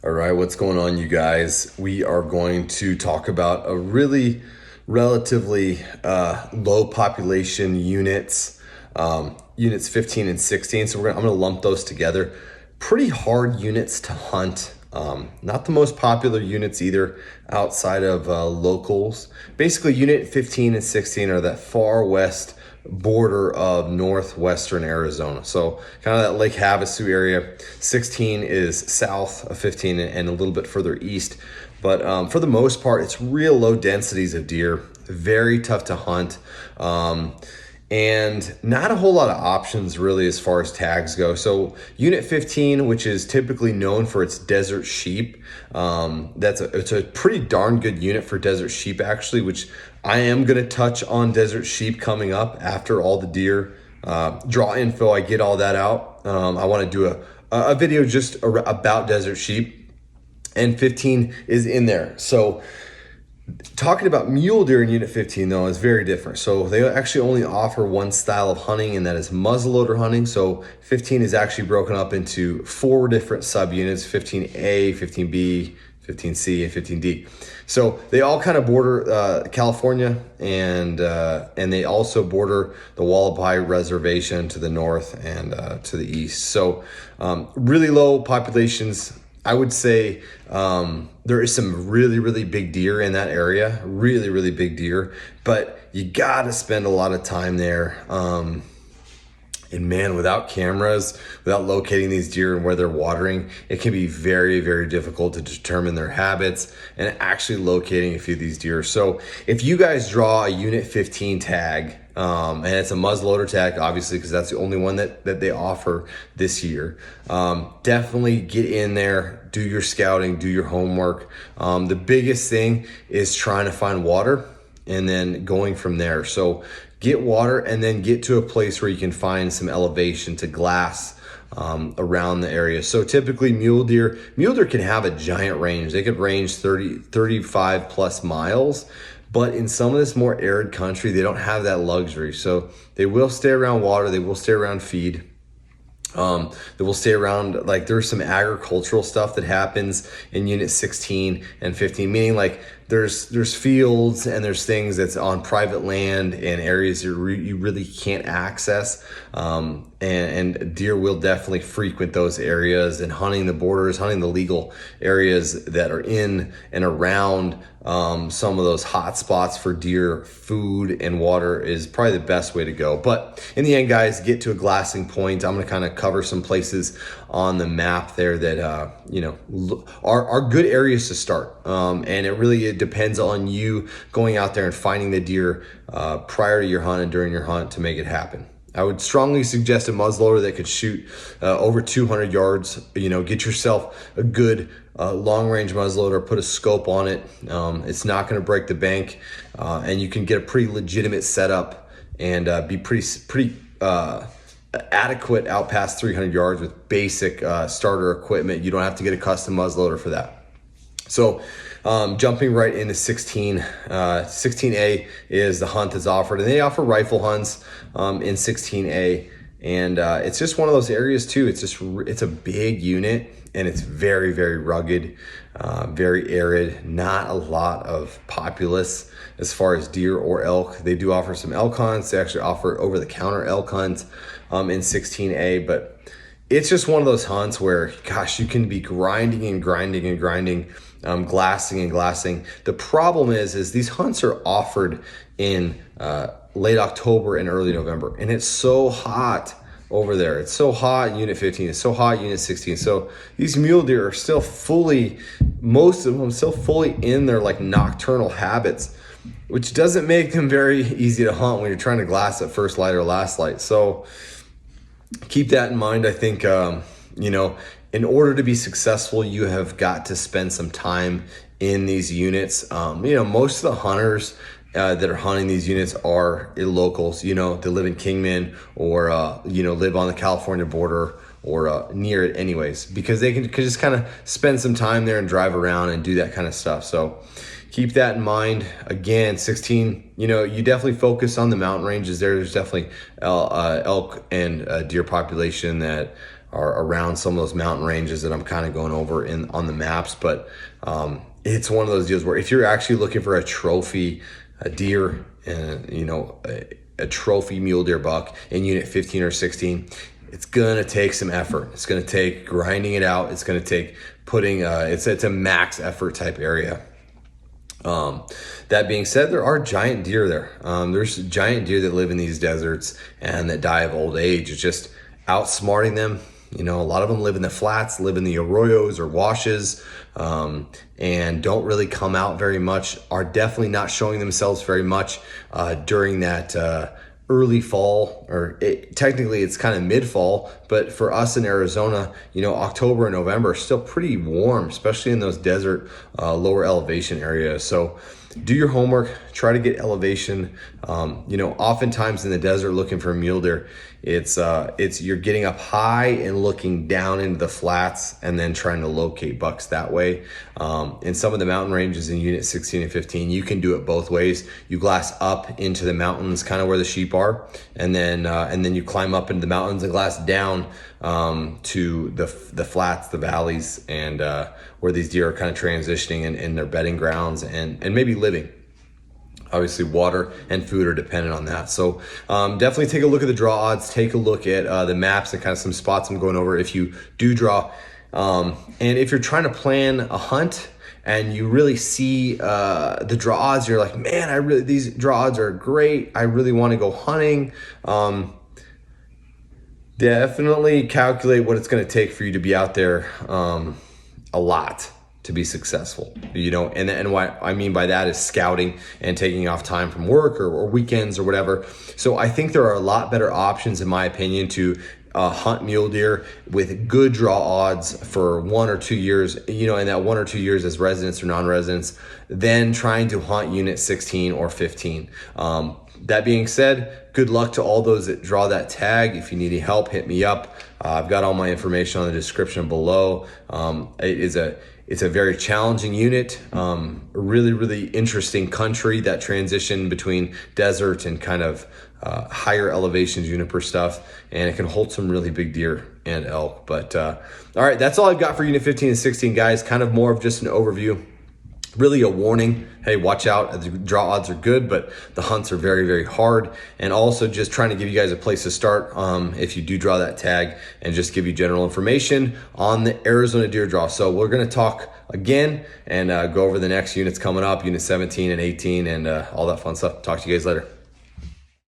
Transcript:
All right, what's going on, you guys? We are going to talk about a really relatively low population units, units 15 and 16. So I'm gonna lump those together. Pretty hard units to hunt. Not the most popular units either outside of locals. Basically, unit 15 and 16 are that far west border of northwestern Arizona. So kind of that Lake Havasu area. 16 is south of 15 and a little bit further east. But for the most part, it's real low densities of deer. Very tough to hunt. And not a whole lot of options really as far as tags go. So unit 15, which is typically known for its desert sheep, it's a pretty darn good unit for desert sheep actually, which I am going to touch on desert sheep coming up after all the deer draw info. I get all that out. I want to do a video just about desert sheep, and 15 is in there. So talking about mule deer in unit 15 though is very different. So they actually only offer one style of hunting, and that is muzzleloader hunting. So 15 is actually broken up into 4 different subunits: 15A, 15B, 15C, and 15D. So they all kind of border California, and they also border the Wallaby Reservation to the north and to the east. So really low populations. I would say there is some really big deer in that area, really big deer, but you gotta spend a lot of time there. And man, without cameras, without locating these deer and where they're watering, it can be very difficult to determine their habits and actually locating a few of these deer. So if you guys draw a unit 15 tag, and it's a muzzleloader tag, obviously, because that's the only one that they offer this year, definitely get in there, do your scouting, do your homework. The biggest thing is trying to find water and then going from there. So get water and then get to a place where you can find some elevation to glass around the area. So typically mule deer can have a giant range. They could range 35 plus miles, but in some of this more arid country, they don't have that luxury. So they will stay around water, they will stay around feed. They will stay around, like there's some agricultural stuff that happens in unit 16 and 15, meaning like there's fields and there's things that's on private land and areas you really can't access. And deer will definitely frequent those areas, and hunting the borders, hunting the legal areas that are in and around some of those hot spots for deer food and water is probably the best way to go. But in the end, guys, get to a glassing point. I'm going to kind of cover some places on the map there that are good areas to start, and it depends on you going out there and finding the deer prior to your hunt and during your hunt to make it happen. I would strongly suggest a muzzleloader that could shoot over 200 yards. Get yourself a good long-range muzzleloader, put a scope on it. It's not going to break the bank, and you can get a pretty legitimate setup and be pretty adequate out past 300 yards with basic starter equipment. You don't have to get a custom muzzleloader for that. So jumping right into 16, 16A is the hunt that's offered, and they offer rifle hunts in 16A, and it's just one of those areas too. It's a big unit, and it's very rugged, very arid, not a lot of populace as far as deer or elk. They do offer some elk hunts. They actually offer over-the-counter elk hunts in 16A, but it's just one of those hunts where, gosh, you can be grinding, glassing and glassing. The problem is these hunts are offered in late October and early November, and it's so hot over there. It's so hot in unit 15. It's so hot in unit 16. So these mule deer are still most of them still fully in their like nocturnal habits, which doesn't make them very easy to hunt when you're trying to glass at first light or last light. So keep that in mind. I think, in order to be successful, you have got to spend some time in these units. Most of the hunters that are hunting these units are locals. They live in Kingman or, live on the California border or near it anyways, because they can just kind of spend some time there and drive around and do that kind of stuff. So keep that in mind. Again, 16, you definitely focus on the mountain ranges there. There's definitely elk and deer population that are around some of those mountain ranges that I'm kind of going over on the maps. But it's one of those deals where if you're actually looking for a trophy, a deer, and a trophy mule deer buck in unit 15 or 16, it's gonna take some effort. It's gonna take grinding it out. It's gonna take putting it's a max effort type area. That being said, there are giant deer there. There's giant deer that live in these deserts and that die of old age. It's just outsmarting them. A lot of them live in the flats, live in the arroyos or washes, and don't really come out very much, are definitely not showing themselves very much during that early fall, or technically it's kind of mid-fall, but for us in Arizona, October and November are still pretty warm, especially in those desert lower elevation areas. So do your homework, try to get elevation. Oftentimes in the desert looking for a mule deer, it's you're getting up high and looking down into the flats and then trying to locate bucks that way. In some of the mountain ranges in unit 16 and 15, you can do it both ways. You glass up into the mountains, kind of where the sheep are, and then you climb up into the mountains and glass down to the flats, the valleys, and where these deer are kind of transitioning in their bedding grounds and maybe living. Obviously, water and food are dependent on that. So definitely take a look at the draw odds. Take a look at the maps and kind of some spots I'm going over if you do draw. And if you're trying to plan a hunt and you really see the draw odds, you're like, man, these draw odds are great. I really want to go hunting. Definitely calculate what it's going to take for you to be out there a lot to be successful, and what I mean by that is scouting and taking off time from work or weekends or whatever. So I think there are a lot better options, in my opinion, to hunt mule deer with good draw odds for 1 or 2 years, in that 1 or 2 years as residents or non-residents, than trying to hunt unit 16 or 15. That being said, good luck to all those that draw that tag. If you need any help, hit me up. I've got all my information on the description below. It's a very challenging unit, really, really interesting country, that transition between desert and kind of higher elevation juniper stuff, and it can hold some really big deer and elk. But all right, that's all I've got for unit 15 and 16, guys. Kind of more of just an overview. Really a warning, hey, watch out, the draw odds are good, but the hunts are very, very hard. And also just trying to give you guys a place to start if you do draw that tag, and just give you general information on the Arizona deer draw. So we're gonna talk again and go over the next units coming up, unit 17 and 18 and all that fun stuff. Talk to you guys later.